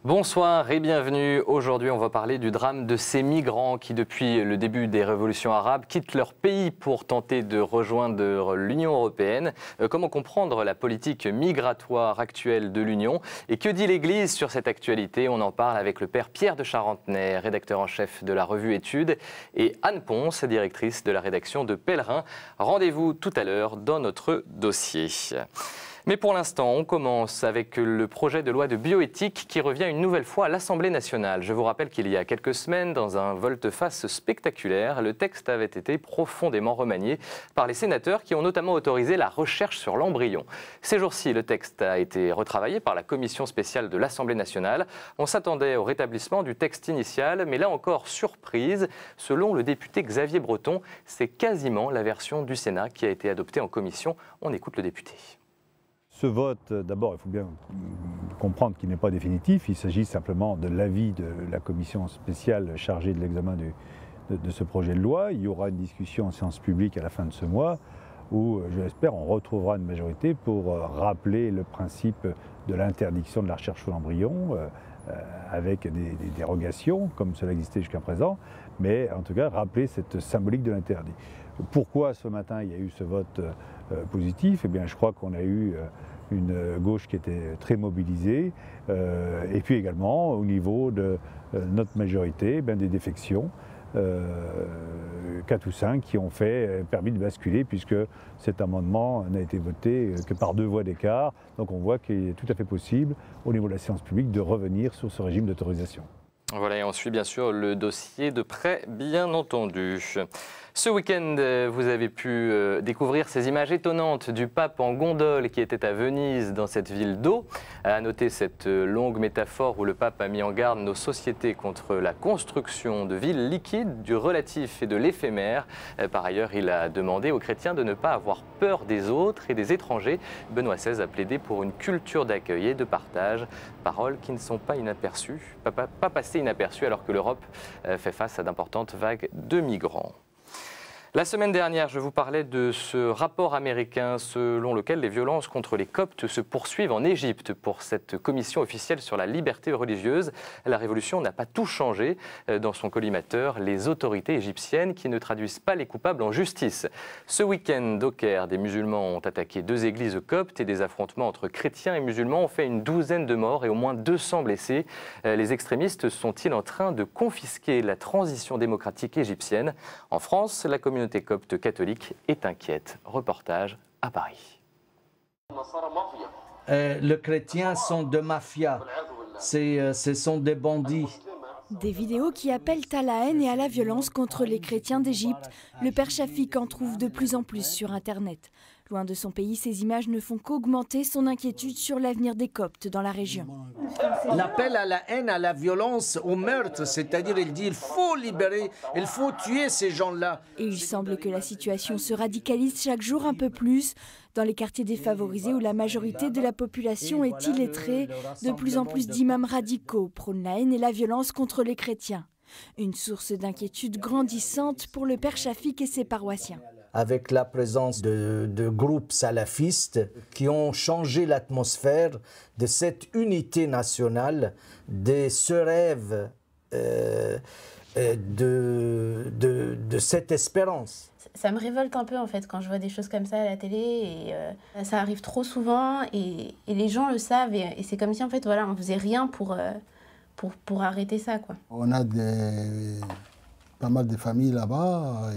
Bonsoir et bienvenue. Aujourd'hui, on va parler du drame de ces migrants qui, depuis le début des révolutions arabes, quittent leur pays pour tenter de rejoindre l'Union européenne. Comment comprendre la politique migratoire actuelle de l'Union? Et que dit l'Église sur cette actualité? On en parle avec le père Pierre de Charentenay, rédacteur en chef de la revue Études, et Anne Ponce, directrice de la rédaction de Pèlerin. Rendez-vous tout à l'heure dans notre dossier. Mais pour l'instant, on commence avec le projet de loi de bioéthique qui revient une nouvelle fois à l'Assemblée nationale. Je vous rappelle qu'il y a quelques semaines, dans un volte-face spectaculaire, le texte avait été profondément remanié par les sénateurs qui ont notamment autorisé la recherche sur l'embryon. Ces jours-ci, le texte a été retravaillé par la commission spéciale de l'Assemblée nationale. On s'attendait au rétablissement du texte initial, mais là encore, surprise, selon le député Xavier Breton, c'est quasiment la version du Sénat qui a été adoptée en commission. On écoute le député. Ce vote, d'abord, il faut bien comprendre qu'il n'est pas définitif. Il s'agit simplement de l'avis de la commission spéciale chargée de l'examen de ce projet de loi. Il y aura une discussion en séance publique à la fin de ce mois où, je l'espère, on retrouvera une majorité pour rappeler le principe de l'interdiction de la recherche sur l'embryon avec des dérogations, comme cela existait jusqu'à présent, mais en tout cas, rappeler cette symbolique de l'interdit. Pourquoi ce matin il y a eu ce vote positif? Eh bien, je crois qu'on a eu une gauche qui était très mobilisée, et puis également au niveau de notre majorité, des défections, 4 ou 5 qui ont permis de basculer, puisque cet amendement n'a été voté que par 2 voix d'écart. Donc on voit qu'il est tout à fait possible, au niveau de la séance publique, de revenir sur ce régime d'autorisation. Voilà, et on suit bien sûr le dossier de près, bien entendu. Ce week-end, vous avez pu découvrir ces images étonnantes du pape en gondole qui était à Venise, dans cette ville d'eau. À noter cette longue métaphore où le pape a mis en garde nos sociétés contre la construction de villes liquides, du relatif et de l'éphémère. Par ailleurs, il a demandé aux chrétiens de ne pas avoir peur des autres et des étrangers. Benoît XVI a plaidé pour une culture d'accueil et de partage, paroles qui ne sont pas inaperçues, pas passées inaperçues alors que l'Europe fait face à d'importantes vagues de migrants. La semaine dernière, je vous parlais de ce rapport américain selon lequel les violences contre les Coptes se poursuivent en Égypte. Pour cette commission officielle sur la liberté religieuse, la révolution n'a pas tout changé. Dans son collimateur, les autorités égyptiennes qui ne traduisent pas les coupables en justice. Ce week-end, au Caire, des musulmans ont attaqué 2 églises coptes et des affrontements entre chrétiens et musulmans ont fait une douzaine de morts et au moins 200 blessés. Les extrémistes sont-ils en train de confisquer la transition démocratique égyptienne? En France, la communauté copte catholique est inquiète. Reportage à Paris. Les chrétiens sont de mafia, ce sont des bandits. Des vidéos qui appellent à la haine et à la violence contre les chrétiens d'Égypte. Le père Shafik en trouve de plus en plus sur Internet. Loin de son pays, ces images ne font qu'augmenter son inquiétude sur l'avenir des Coptes dans la région. L'appel à la haine, à la violence, au meurtre, c'est-à-dire il dit il faut libérer, il faut tuer ces gens-là. Et il semble que la situation se radicalise chaque jour un peu plus. Dans les quartiers défavorisés où la majorité de la population est illettrée, de plus en plus d'imams radicaux prônent la haine et la violence contre les chrétiens. Une source d'inquiétude grandissante pour le père Shafik et ses paroissiens. Avec la présence de groupes salafistes qui ont changé l'atmosphère de cette unité nationale, de ce rêve de cette espérance. Ça me révolte un peu en fait quand je vois des choses comme ça à la télé et ça arrive trop souvent et les gens le savent et c'est comme si en fait voilà on faisait rien pour arrêter ça quoi. On a pas mal de familles là-bas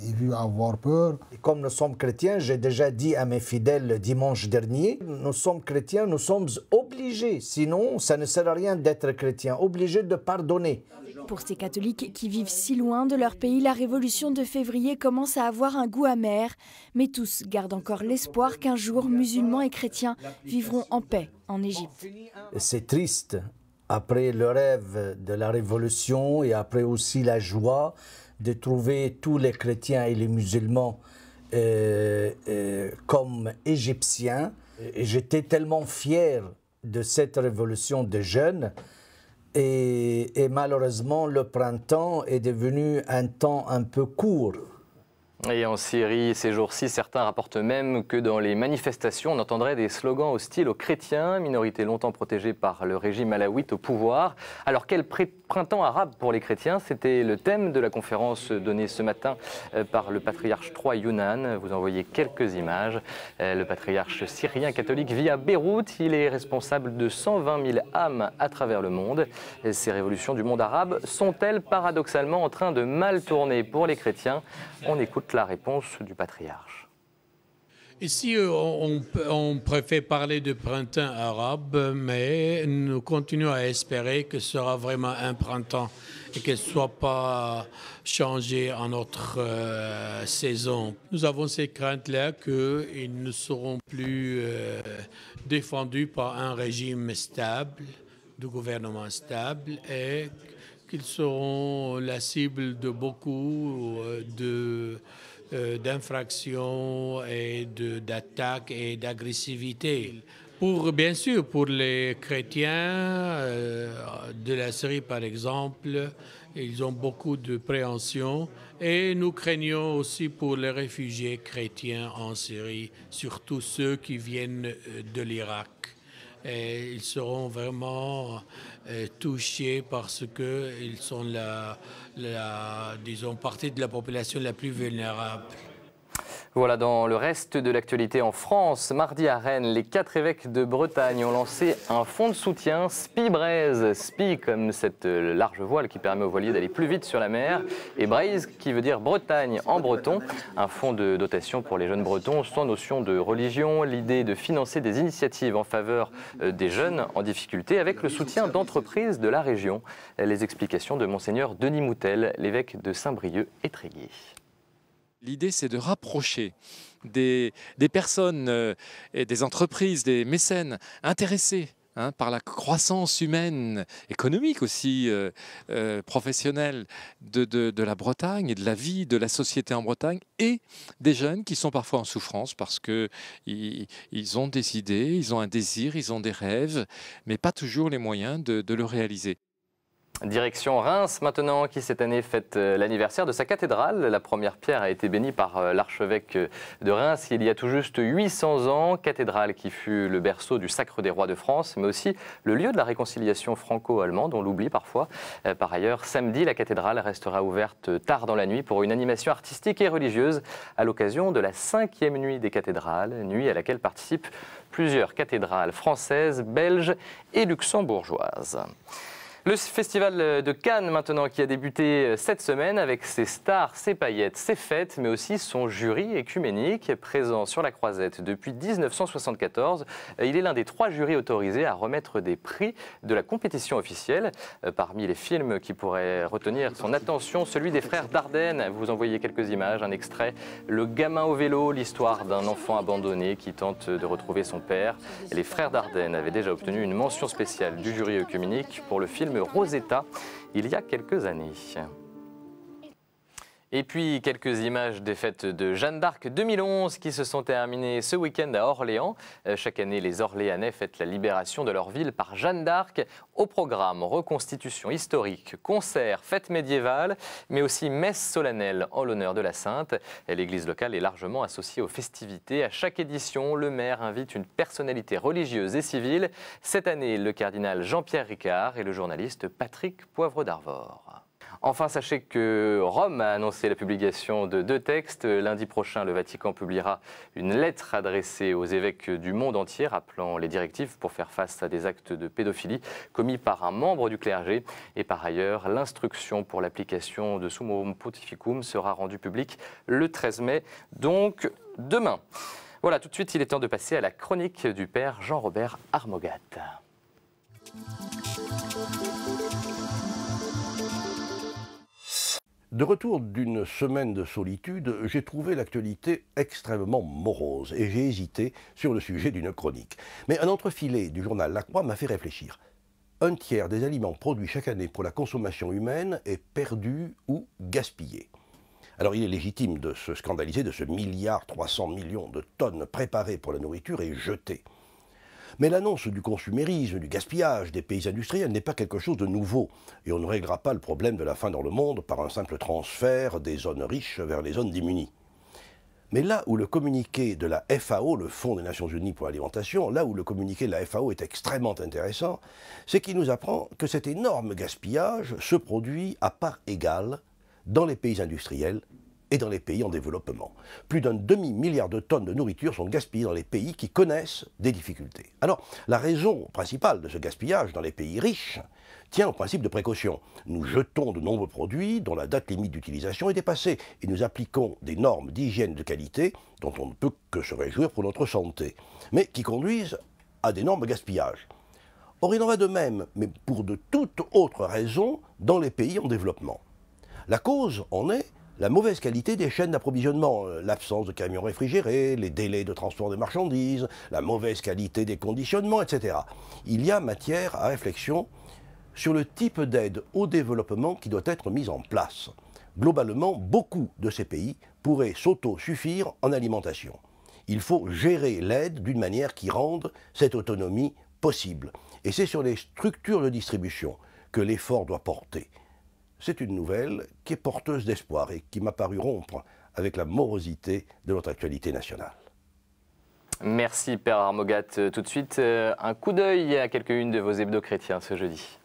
et vu avoir peur. Et comme nous sommes chrétiens, j'ai déjà dit à mes fidèles dimanche dernier, nous sommes chrétiens, nous sommes obligés, sinon ça ne sert à rien d'être chrétien, obligés de pardonner. Pour ces catholiques qui vivent si loin de leur pays, la révolution de février commence à avoir un goût amer. Mais tous gardent encore l'espoir qu'un jour, musulmans et chrétiens vivront en paix en Égypte. C'est triste, après le rêve de la révolution et après aussi la joie de trouver tous les chrétiens et les musulmans comme égyptiens. J'étais tellement fier de cette révolution de jeunes. Et malheureusement, le printemps est devenu un temps un peu court. Et en Syrie, ces jours-ci, certains rapportent même que dans les manifestations, on entendrait des slogans hostiles aux chrétiens, minorité longtemps protégée par le régime alawite au pouvoir. Alors quel printemps arabe pour les chrétiens? C'était le thème de la conférence donnée ce matin par le patriarche III Younan. Vous en voyez quelques images. Le patriarche syrien catholique vit à Beyrouth. Il est responsable de 120 000 âmes à travers le monde. Ces révolutions du monde arabe sont-elles paradoxalement en train de mal tourner pour les chrétiens? On écoute la réponse du patriarche. Ici, on préfère parler de printemps arabe, mais nous continuons à espérer que ce sera vraiment un printemps et qu'elle ne soit pas changée en autre saison. Nous avons ces craintes-là qu'ils ne seront plus défendus par un régime stable, de gouvernement stable, et qu'ils seront la cible de beaucoup d'infractions et d'attaques et d'agressivité. Bien sûr, pour les chrétiens de la Syrie, par exemple, ils ont beaucoup de préhension. Et nous craignons aussi pour les réfugiés chrétiens en Syrie, surtout ceux qui viennent de l'Irak. Et ils seront vraiment touchés parce qu'ils sont disons, partie de la population la plus vulnérable. Voilà, dans le reste de l'actualité en France, mardi à Rennes, les 4 évêques de Bretagne ont lancé un fonds de soutien SPI Braise. SPI comme cette large voile qui permet aux voiliers d'aller plus vite sur la mer, et Braise qui veut dire Bretagne en breton. Un fonds de dotation pour les jeunes bretons sans notion de religion. L'idée de financer des initiatives en faveur des jeunes en difficulté avec le soutien d'entreprises de la région. Les explications de Monseigneur Denis Moutel, l'évêque de Saint-Brieuc et Tréguier. L'idée, c'est de rapprocher des personnes, et des entreprises, des mécènes intéressés par la croissance humaine, économique aussi, professionnelle de la Bretagne et de la vie de la société en Bretagne, et des jeunes qui sont parfois en souffrance parce qu'ils ont des idées, ils ont un désir, ils ont des rêves, mais pas toujours les moyens de le réaliser. Direction Reims maintenant, qui cette année fête l'anniversaire de sa cathédrale. La première pierre a été bénie par l'archevêque de Reims il y a tout juste 800 ans. Cathédrale qui fut le berceau du Sacre des Rois de France, mais aussi le lieu de la réconciliation franco-allemande, on l'oublie parfois. Par ailleurs, samedi, la cathédrale restera ouverte tard dans la nuit pour une animation artistique et religieuse à l'occasion de la 5e nuit des cathédrales, nuit à laquelle participent plusieurs cathédrales françaises, belges et luxembourgeoises. Le festival de Cannes maintenant qui a débuté cette semaine avec ses stars, ses paillettes, ses fêtes, mais aussi son jury écuménique présent sur la croisette depuis 1974. Il est l'un des 3 jurys autorisés à remettre des prix de la compétition officielle. Parmi les films qui pourraient retenir son attention, celui des frères Dardenne. Vous en voyez quelques images, un extrait. Le gamin au vélo, l'histoire d'un enfant abandonné qui tente de retrouver son père. Les frères Dardenne avaient déjà obtenu une mention spéciale du jury écuménique pour le film Rosetta il y a quelques années. Et puis quelques images des fêtes de Jeanne d'Arc 2011 qui se sont terminées ce week-end à Orléans. Chaque année, les Orléanais fêtent la libération de leur ville par Jeanne d'Arc. Au programme, reconstitution historique, concerts, fêtes médiévales, mais aussi messe solennelle en l'honneur de la Sainte. L'église locale est largement associée aux festivités. À chaque édition, le maire invite une personnalité religieuse et civile. Cette année, le cardinal Jean-Pierre Ricard et le journaliste Patrick Poivre d'Arvor. Enfin, sachez que Rome a annoncé la publication de 2 textes. Lundi prochain, le Vatican publiera une lettre adressée aux évêques du monde entier, rappelant les directives pour faire face à des actes de pédophilie commis par un membre du clergé. Et par ailleurs, l'instruction pour l'application de Summorum Pontificum sera rendue publique le 13 mai, donc demain. Voilà, tout de suite, il est temps de passer à la chronique du père Jean-Robert Armogat. De retour d'une semaine de solitude, j'ai trouvé l'actualité extrêmement morose et j'ai hésité sur le sujet d'une chronique. Mais un entrefilet du journal La Croix m'a fait réfléchir. 1/3 des aliments produits chaque année pour la consommation humaine est perdu ou gaspillé. Alors il est légitime de se scandaliser de ce 1,3 milliard de tonnes préparées pour la nourriture et jetées. Mais l'annonce du consumérisme, du gaspillage des pays industriels n'est pas quelque chose de nouveau. Et on ne réglera pas le problème de la faim dans le monde par un simple transfert des zones riches vers les zones démunies. Mais là où le communiqué de la FAO, le Fonds des Nations Unies pour l'alimentation, là où le communiqué de la FAO est extrêmement intéressant, c'est qu'il nous apprend que cet énorme gaspillage se produit à part égale dans les pays industriels et dans les pays en développement. Plus d'un demi-milliard de tonnes de nourriture sont gaspillées dans les pays qui connaissent des difficultés. Alors, la raison principale de ce gaspillage dans les pays riches tient au principe de précaution. Nous jetons de nombreux produits dont la date limite d'utilisation est dépassée et nous appliquons des normes d'hygiène de qualité dont on ne peut que se réjouir pour notre santé, mais qui conduisent à d'énormes gaspillages. Or, il en va de même, mais pour de toutes autres raisons, dans les pays en développement. La cause en est la mauvaise qualité des chaînes d'approvisionnement, l'absence de camions réfrigérés, les délais de transport des marchandises, la mauvaise qualité des conditionnements, etc. Il y a matière à réflexion sur le type d'aide au développement qui doit être mise en place. Globalement, beaucoup de ces pays pourraient s'auto-suffire en alimentation. Il faut gérer l'aide d'une manière qui rende cette autonomie possible. Et c'est sur les structures de distribution que l'effort doit porter. C'est une nouvelle qui est porteuse d'espoir et qui m'a paru rompre avec la morosité de notre actualité nationale. Merci Père Armogat. Tout de suite, un coup d'œil à quelques-unes de vos hebdos chrétiens ce jeudi.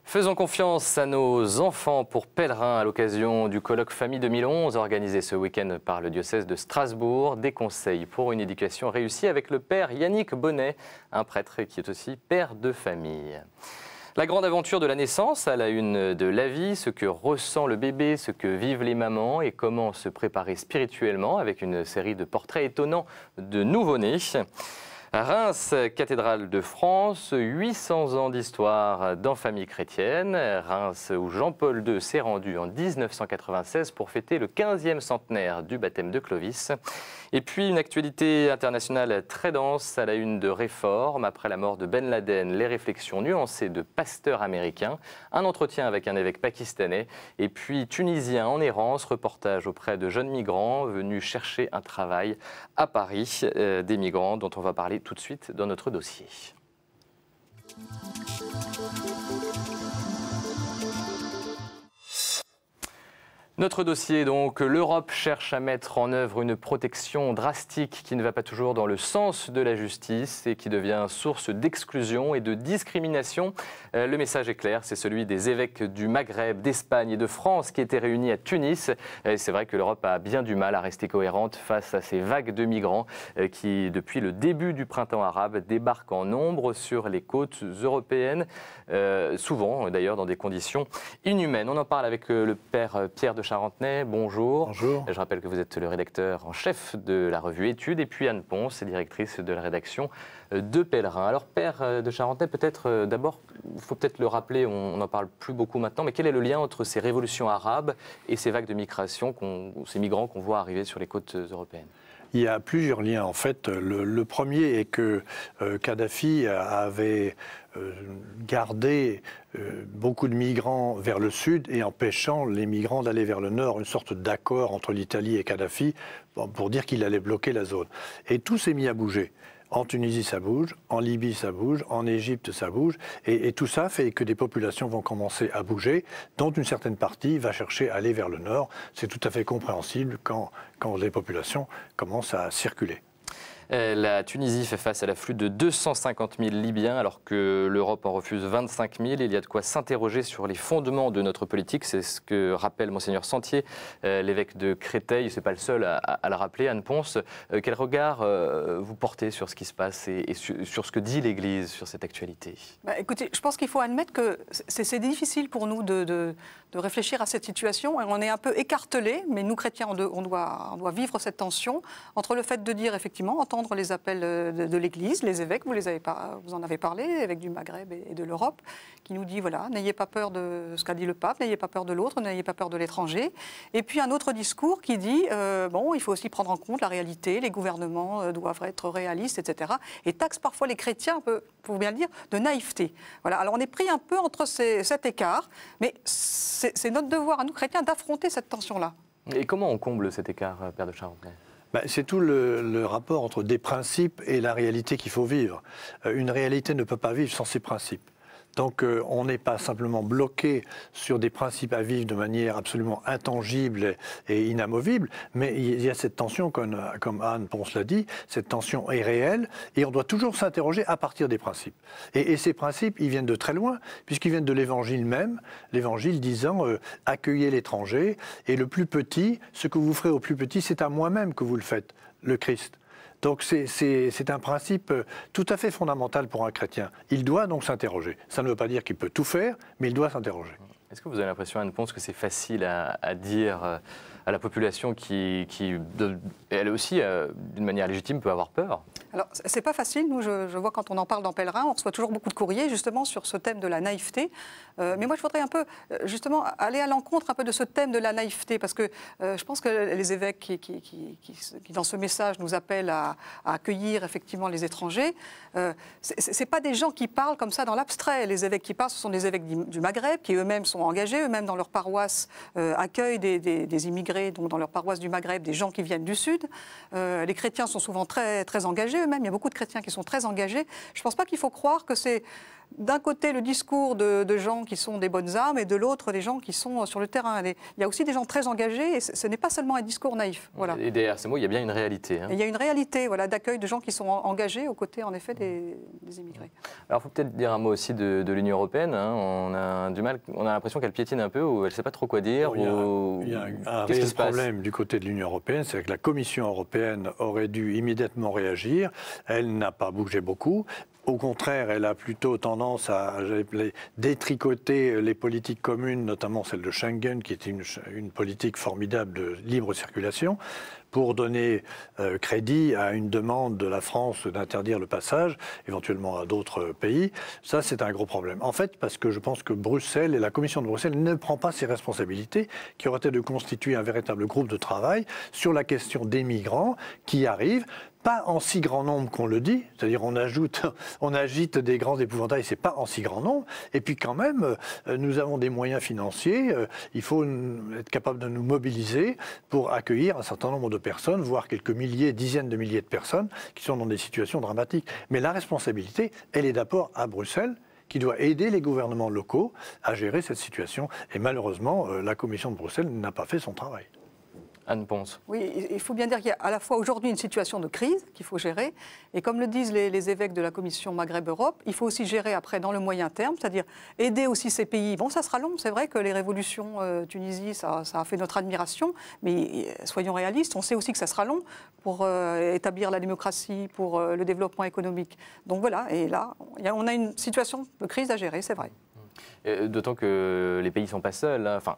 Faisons confiance à nos enfants pour pèlerins à l'occasion du colloque Famille 2011 organisé ce week-end par le diocèse de Strasbourg. Des conseils pour une éducation réussie avec le père Yannick Bonnet, un prêtre qui est aussi père de famille. La grande aventure de la naissance à la une de la vie, ce que ressent le bébé, ce que vivent les mamans et comment se préparer spirituellement avec une série de portraits étonnants de nouveau-nés. Reims, cathédrale de France, 800 ans d'histoire dans famille chrétienne. Reims où Jean-Paul II s'est rendu en 1996 pour fêter le 15e centenaire du baptême de Clovis. Et puis une actualité internationale très dense à la une de Réforme. Après la mort de Ben Laden, les réflexions nuancées de pasteurs américains. Un entretien avec un évêque pakistanais. Et puis tunisien en errance, reportage auprès de jeunes migrants venus chercher un travail à Paris. Des migrants dont on va parler tout de suite dans notre dossier. Notre dossier, donc, l'Europe cherche à mettre en œuvre une protection drastique qui ne va pas toujours dans le sens de la justice et qui devient source d'exclusion et de discrimination. Le message est clair, c'est celui des évêques du Maghreb, d'Espagne et de France qui étaient réunis à Tunis. C'est vrai que l'Europe a bien du mal à rester cohérente face à ces vagues de migrants qui, depuis le début du printemps arabe, débarquent en nombre sur les côtes européennes, souvent d'ailleurs dans des conditions inhumaines. On en parle avec le père Pierre de Charentenay, bonjour. Bonjour. Je rappelle que vous êtes le rédacteur en chef de la revue Études et puis Anne Ponce, directrice de la rédaction de Pèlerin. Alors Père de Charentenay, peut-être d'abord, il faut peut-être le rappeler, on n'en parle plus beaucoup maintenant, mais quel est le lien entre ces révolutions arabes et ces vagues de migration, ces migrants qu'on voit arriver sur les côtes européennes ? Il y a plusieurs liens en fait. Le premier est que Kadhafi avait gardé beaucoup de migrants vers le sud et empêchant les migrants d'aller vers le nord, une sorte d'accord entre l'Italie et Kadhafi pour dire qu'il allait bloquer la zone. Et tout s'est mis à bouger. En Tunisie, ça bouge, en Libye, ça bouge, en Égypte, ça bouge. Et tout ça fait que des populations vont commencer à bouger, dont une certaine partie va chercher à aller vers le nord. C'est tout à fait compréhensible quand les populations commencent à circuler. La Tunisie fait face à l'afflux de 250 000 Libyens alors que l'Europe en refuse 25 000. Il y a de quoi s'interroger sur les fondements de notre politique. C'est ce que rappelle Monseigneur Sentier, l'évêque de Créteil. Ce n'est pas le seul à le rappeler. Anne Ponce, quel regard vous portez sur ce qui se passe et sur ce que dit l'Église sur cette actualité ? Écoutez, je pense qu'il faut admettre que c'est difficile pour nous de réfléchir à cette situation. On est un peu écartelés, mais nous, chrétiens, on doit vivre cette tension entre le fait de dire, effectivement, entendre les appels de l'Église, les évêques, vous en avez parlé, évêques du Maghreb et de l'Europe, qui nous dit, voilà, n'ayez pas peur de ce qu'a dit le pape, n'ayez pas peur de l'autre, n'ayez pas peur de l'étranger. Et puis un autre discours qui dit, bon, il faut aussi prendre en compte la réalité, les gouvernements doivent être réalistes, etc. Et taxe parfois les chrétiens, pour bien le dire, de naïveté. Voilà. Alors on est pris un peu entre cet écart, mais c'est notre devoir à nous, chrétiens, d'affronter cette tension-là. Et comment on comble cet écart, Père de Charentenay ? C'est tout le rapport entre des principes et la réalité qu'il faut vivre. Une réalité ne peut pas vivre sans ses principes. Donc on n'est pas simplement bloqué sur des principes à vivre de manière absolument intangible et inamovible, mais il y a cette tension, comme Anne Ponce l'a dit, cette tension est réelle et on doit toujours s'interroger à partir des principes. Et ces principes, ils viennent de très loin, puisqu'ils viennent de l'Évangile même, l'Évangile disant accueillez l'étranger et le plus petit, ce que vous ferez au plus petit, c'est à moi-même que vous le faites, le Christ. Donc c'est un principe tout à fait fondamental pour un chrétien. Il doit donc s'interroger. Ça ne veut pas dire qu'il peut tout faire, mais il doit s'interroger. Est-ce que vous avez l'impression, Anne Ponce, que c'est facile à dire à la population qui elle aussi, d'une manière légitime, peut avoir peur? Alors, c'est pas facile. Nous, je vois quand on en parle dans Pèlerin, on reçoit toujours beaucoup de courriers, justement, sur ce thème de la naïveté. Mais moi, je voudrais un peu, justement, aller à l'encontre un peu de ce thème de la naïveté, parce que je pense que les évêques qui, dans ce message, nous appellent à accueillir, effectivement, les étrangers, c'est pas des gens qui parlent comme ça dans l'abstrait. Les évêques qui parlent, ce sont des évêques du Maghreb, qui eux-mêmes sont engagés, eux-mêmes dans leur paroisse, accueillent des immigrés, donc dans leur paroisse du Maghreb, des gens qui viennent du Sud. Les chrétiens sont souvent très, très engagés eux-mêmes. Il y a beaucoup de chrétiens qui sont très engagés. Je ne pense pas qu'il faut croire que c'est d'un côté le discours de gens qui sont des bonnes âmes et de l'autre des gens qui sont sur le terrain. Il y a aussi des gens très engagés et ce n'est pas seulement un discours naïf. Voilà. Et derrière ces mots, il y a bien une réalité. Hein. Il y a une réalité, voilà, d'accueil de gens qui sont engagés aux côtés, en effet, des immigrés. Alors, il faut peut-être dire un mot aussi de l'Union européenne. Hein. On a du mal, on a l'impression qu'elle piétine un peu ou elle ne sait pas trop quoi dire. Il y a un réel problème du côté de l'Union européenne, c'est que la Commission européenne aurait dû immédiatement réagir. Elle n'a pas bougé beaucoup. Au contraire, elle a plutôt tendance à détricoter les politiques communes, notamment celle de Schengen, qui est une politique formidable de libre circulation, pour donner crédit à une demande de la France d'interdire le passage, éventuellement à d'autres pays. Ça, c'est un gros problème. En fait, parce que je pense que Bruxelles et la Commission de Bruxelles ne prend pas ses responsabilités, qui auraient été de constituer un véritable groupe de travail sur la question des migrants qui arrivent, pas en si grand nombre qu'on le dit, c'est-à-dire on agite des grands épouvantails, c'est pas en si grand nombre, et puis quand même, nous avons des moyens financiers, il faut être capable de nous mobiliser pour accueillir un certain nombre de personnes, voire quelques milliers, dizaines de milliers de personnes qui sont dans des situations dramatiques. Mais la responsabilité, elle est d'abord à Bruxelles, qui doit aider les gouvernements locaux à gérer cette situation, et malheureusement, la Commission de Bruxelles n'a pas fait son travail. Anne Ponce. Oui, il faut bien dire qu'il y a à la fois aujourd'hui une situation de crise qu'il faut gérer, et comme le disent les évêques de la Commission Maghreb-Europe, il faut aussi gérer après dans le moyen terme, c'est-à-dire aider aussi ces pays. Bon, ça sera long, c'est vrai que les révolutions Tunisie, ça a fait notre admiration, mais soyons réalistes, on sait aussi que ça sera long pour établir la démocratie, pour le développement économique. Donc voilà, et là, on a une situation de crise à gérer, c'est vrai. D'autant que les pays ne sont pas seuls. Hein. Enfin,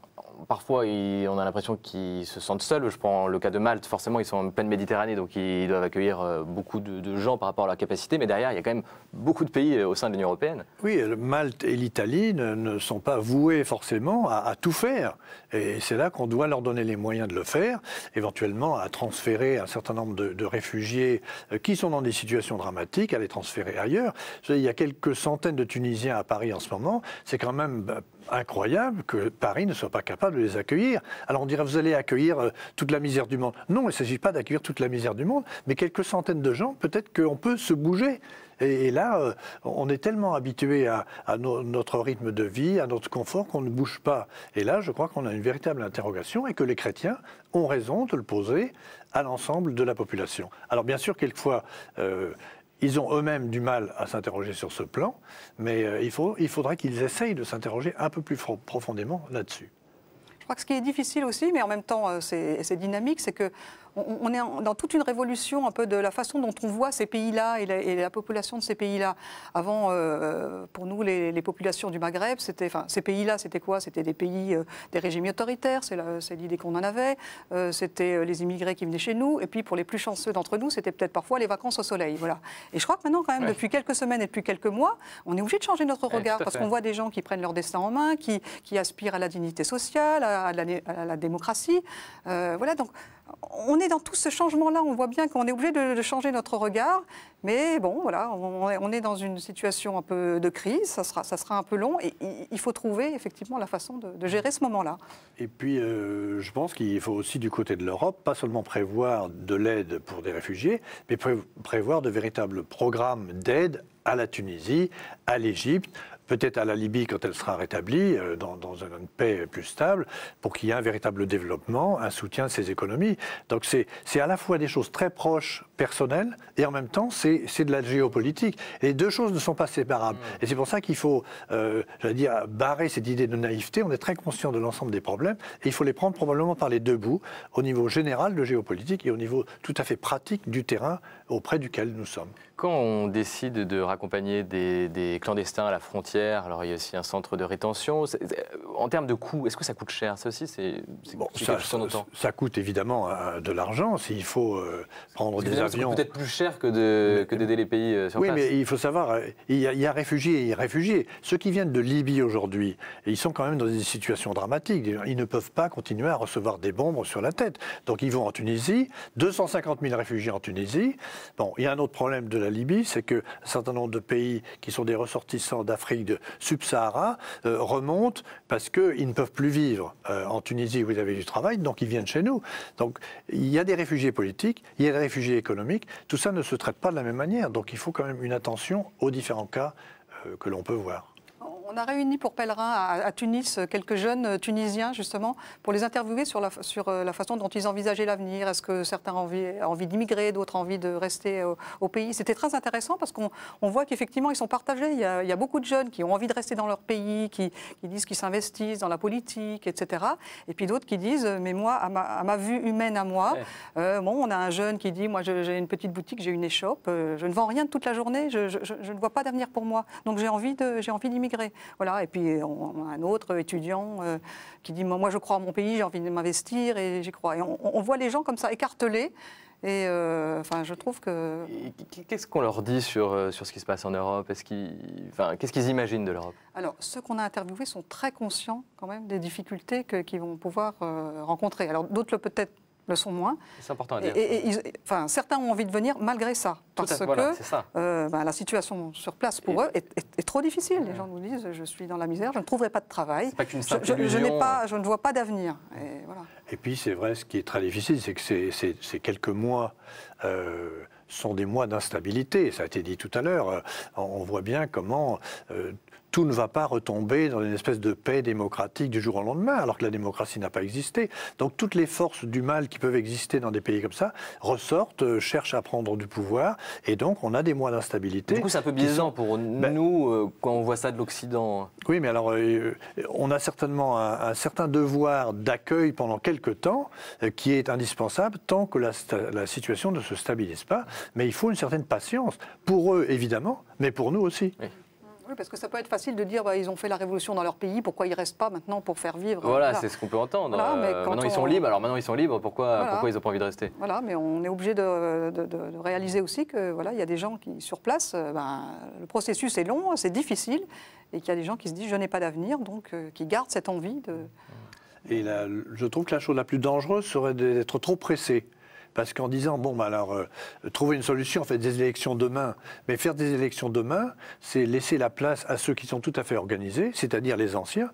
parfois, on a l'impression qu'ils se sentent seuls. Je prends le cas de Malte. Forcément, ils sont en pleine Méditerranée, donc ils doivent accueillir beaucoup de gens par rapport à leur capacité. Mais derrière, il y a quand même beaucoup de pays au sein de l'Union européenne. Oui, Malte et l'Italie ne sont pas voués forcément à tout faire. Et c'est là qu'on doit leur donner les moyens de le faire, éventuellement à transférer un certain nombre de réfugiés qui sont dans des situations dramatiques, à les transférer ailleurs. Il y a quelques centaines de Tunisiens à Paris en ce moment. C'est quand même incroyable que Paris ne soit pas capable de les accueillir. Alors on dirait, vous allez accueillir toute la misère du monde. Non, il ne s'agit pas d'accueillir toute la misère du monde, mais quelques centaines de gens, peut-être qu'on peut se bouger. Et là, on est tellement habitué à notre rythme de vie, à notre confort, qu'on ne bouge pas. Et là, je crois qu'on a une véritable interrogation et que les chrétiens ont raison de le poser à l'ensemble de la population. Alors bien sûr, quelquefois, ils ont eux-mêmes du mal à s'interroger sur ce plan, mais il faudrait qu'ils essayent de s'interroger un peu plus profondément là-dessus. Je crois que ce qui est difficile aussi, mais en même temps c'est dynamique, c'est que on est dans toute une révolution un peu de la façon dont on voit ces pays-là et la population de ces pays-là. Avant, pour nous, les populations du Maghreb, ces pays-là, c'était quoi? C'était des pays, des régimes autoritaires, c'est l'idée qu'on en avait. C'était les immigrés qui venaient chez nous. Et puis, pour les plus chanceux d'entre nous, c'était peut-être parfois les vacances au soleil. Voilà. Et je crois que maintenant, quand même, depuis quelques semaines et depuis quelques mois, on est obligé de changer notre regard parce qu'on voit des gens qui prennent leur destin en main, qui aspirent à la dignité sociale, à la démocratie. Voilà, donc on est dans tout ce changement-là, on voit bien qu'on est obligé de changer notre regard, mais bon, voilà, on est dans une situation un peu de crise, ça sera un peu long, et il faut trouver effectivement la façon de gérer ce moment-là. Et puis, je pense qu'il faut aussi du côté de l'Europe, pas seulement prévoir de l'aide pour des réfugiés, mais prévoir de véritables programmes d'aide à la Tunisie, à l'Égypte, peut-être à la Libye quand elle sera rétablie, dans une paix plus stable, pour qu'il y ait un véritable développement, un soutien de ces économies. Donc c'est à la fois des choses très proches, personnelles, et en même temps c'est de la géopolitique. Et les deux choses ne sont pas séparables. Et c'est pour ça qu'il faut, j'allais dire, barrer cette idée de naïveté. On est très conscient de l'ensemble des problèmes, et il faut les prendre probablement par les deux bouts, au niveau général de géopolitique et au niveau tout à fait pratique du terrain auprès duquel nous sommes. Quand on décide de raccompagner des clandestins à la frontière, alors il y a aussi un centre de rétention, en termes de coûts, est-ce que ça coûte cher? Ça aussi, c'est bon, quelque chose qu'on entend. Ça coûte évidemment de l'argent s'il faut prendre des avions. C'est peut-être plus cher que d'aider les pays sur place. Oui, mais il faut savoir, il y a réfugiés et réfugiés. Ceux qui viennent de Libye aujourd'hui, ils sont quand même dans des situations dramatiques. Ils ne peuvent pas continuer à recevoir des bombes sur la tête. Donc ils vont en Tunisie, 250 000 réfugiés en Tunisie. Bon, il y a un autre problème de la Libye, c'est qu'un certain nombre de pays qui sont des ressortissants d'Afrique subsahara remontent parce qu'ils ne peuvent plus vivre en Tunisie où vous avez du travail, donc ils viennent chez nous. Donc il y a des réfugiés politiques, il y a des réfugiés économiques, tout ça ne se traite pas de la même manière, donc il faut quand même une attention aux différents cas que l'on peut voir. On a réuni pour Pèlerin à Tunis quelques jeunes Tunisiens, justement, pour les interviewer sur la façon dont ils envisageaient l'avenir. Est-ce que certains ont envie d'immigrer, d'autres ont envie de rester au pays? C'était très intéressant parce qu'on voit qu'effectivement, ils sont partagés. Il y a beaucoup de jeunes qui ont envie de rester dans leur pays, qui disent qu'ils s'investissent dans la politique, etc. Et puis d'autres qui disent, mais moi, à ma vue humaine à moi, bon, on a un jeune qui dit, moi, j'ai une petite boutique, j'ai une échoppe, je ne vends rien toute la journée, je ne vois pas d'avenir pour moi. Donc j'ai envie d'immigrer. Voilà, et puis on a un autre étudiant qui dit moi je crois en mon pays, j'ai envie de m'investir et j'y crois. Et on voit les gens comme ça écartelés. Et enfin, je trouve que. Qu'est-ce qu'on leur dit sur ce qui se passe en Europe? Qu'est-ce qu'ils imaginent de l'Europe? Alors, ceux qu'on a interviewés sont très conscients quand même des difficultés qu'ils vont pouvoir rencontrer. Alors d'autres peut-être le sont moins. C'est important à dire. Enfin, certains ont envie de venir malgré ça, parce que la situation sur place pour eux est trop difficile. Les gens nous disent, je suis dans la misère, je ne trouverai pas de travail, pas qu'une simple illusion. Je ne vois pas d'avenir. Voilà. Et puis c'est vrai, ce qui est très difficile, c'est que ces quelques mois sont des mois d'instabilité. Ça a été dit tout à l'heure. On voit bien comment tout ne va pas retomber dans une espèce de paix démocratique du jour au lendemain, alors que la démocratie n'a pas existé. Donc toutes les forces du mal qui peuvent exister dans des pays comme ça ressortent, cherchent à prendre du pouvoir, et donc on a des mois d'instabilité. Du coup, c'est un peu biaisant pour nous quand on voit ça de l'Occident. Oui, mais alors on a certainement un certain devoir d'accueil pendant quelques temps qui est indispensable tant que la situation ne se stabilise pas. Mais il faut une certaine patience, pour eux évidemment, mais pour nous aussi. Oui. Oui, parce que ça peut être facile de dire ils ont fait la révolution dans leur pays, pourquoi ils ne restent pas maintenant pour faire vivre? Voilà, c'est ce qu'on peut entendre. Voilà, maintenant ils sont libres, alors maintenant ils sont libres, pourquoi ils n'ont pas envie de rester? Voilà, mais on est obligé de réaliser aussi que voilà, il y a des gens qui, sur place, le processus est long, c'est difficile, et qu'il y a des gens qui se disent je n'ai pas d'avenir, donc qui gardent cette envie de... Et là, je trouve que la chose la plus dangereuse serait d'être trop pressé. Parce qu'en disant, bon, alors, trouver une solution, on fait des élections demain. Mais faire des élections demain, c'est laisser la place à ceux qui sont tout à fait organisés, c'est-à-dire les anciens,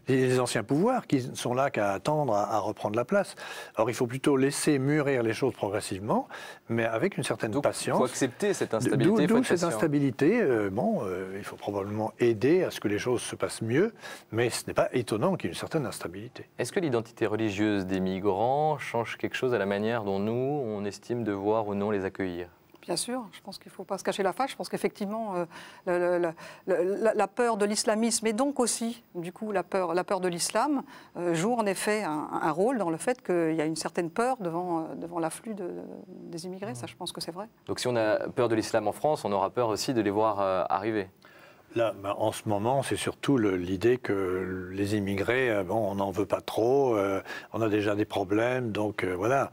les anciens pouvoirs qui ne sont là qu'à attendre à reprendre la place. Alors il faut plutôt laisser mûrir les choses progressivement, mais avec une certaine patience. Il faut accepter cette instabilité. D'où cette instabilité. Il faut probablement aider à ce que les choses se passent mieux, mais ce n'est pas étonnant qu'il y ait une certaine instabilité. Est-ce que l'identité religieuse des migrants change quelque chose à la manière dont nous, on estime devoir ou non les accueillir? Bien sûr, je pense qu'il ne faut pas se cacher la face. Je pense qu'effectivement, la peur de l'islamisme et donc aussi, du coup, la peur de l'islam joue en effet un rôle dans le fait qu'il y a une certaine peur devant l'afflux des immigrés. Ça, je pense que c'est vrai. Donc si on a peur de l'islam en France, on aura peur aussi de les voir arriver. Là, en ce moment, c'est surtout l'idée que les immigrés, on n'en veut pas trop, on a déjà des problèmes, donc voilà,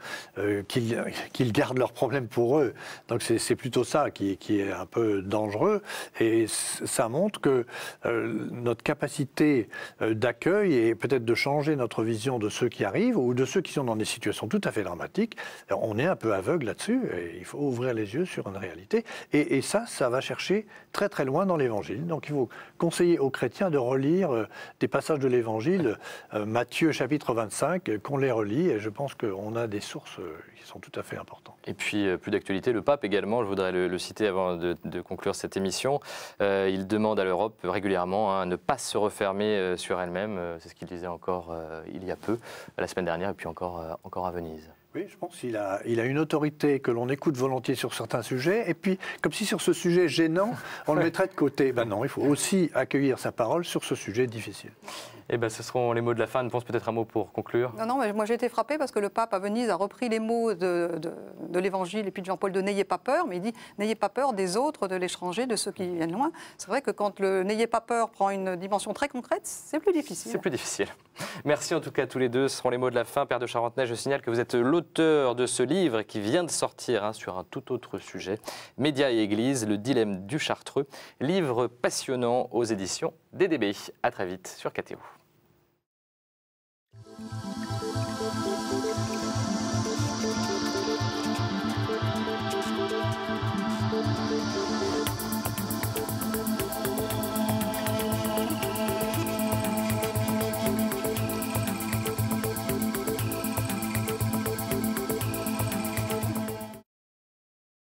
qu'ils gardent leurs problèmes pour eux. Donc c'est plutôt ça qui est un peu dangereux, et ça montre que notre capacité d'accueil et peut-être de changer notre vision de ceux qui arrivent ou de ceux qui sont dans des situations tout à fait dramatiques, on est un peu aveugle là-dessus, et il faut ouvrir les yeux sur une réalité. Et ça va chercher très très loin dans l'Évangile. Donc il faut conseiller aux chrétiens de relire des passages de l'Évangile, Matthieu chapitre 25, qu'on les relit, et je pense qu'on a des sources qui sont tout à fait importantes. Et puis, plus d'actualité, le pape également, je voudrais le citer avant de conclure cette émission, il demande à l'Europe régulièrement à ne pas se refermer sur elle-même, c'est ce qu'il disait encore il y a peu, la semaine dernière, et puis encore à Venise. Oui, je pense qu'il a une autorité que l'on écoute volontiers sur certains sujets, et puis, comme si sur ce sujet gênant, on le mettrait de côté. Ben non, il faut aussi accueillir sa parole sur ce sujet difficile. Eh bien, ce seront les mots de la fin. Anne Ponce, peut-être un mot pour conclure. Non, mais moi j'ai été frappée parce que le pape à Venise a repris les mots de l'Évangile et puis de Jean-Paul de « n'ayez pas peur », mais il dit « n'ayez pas peur des autres, de l'étranger, de ceux qui viennent loin ». C'est vrai que quand le « n'ayez pas peur » prend une dimension très concrète, c'est plus difficile. C'est plus difficile. Merci en tout cas tous les deux. Ce seront les mots de la fin. Père de Charentenay, je signale que vous êtes l'auteur de ce livre qui vient de sortir sur un tout autre sujet, Médias et Église, le dilemme du Chartreux. Livre passionnant aux éditions DDB. À très vite sur KTO.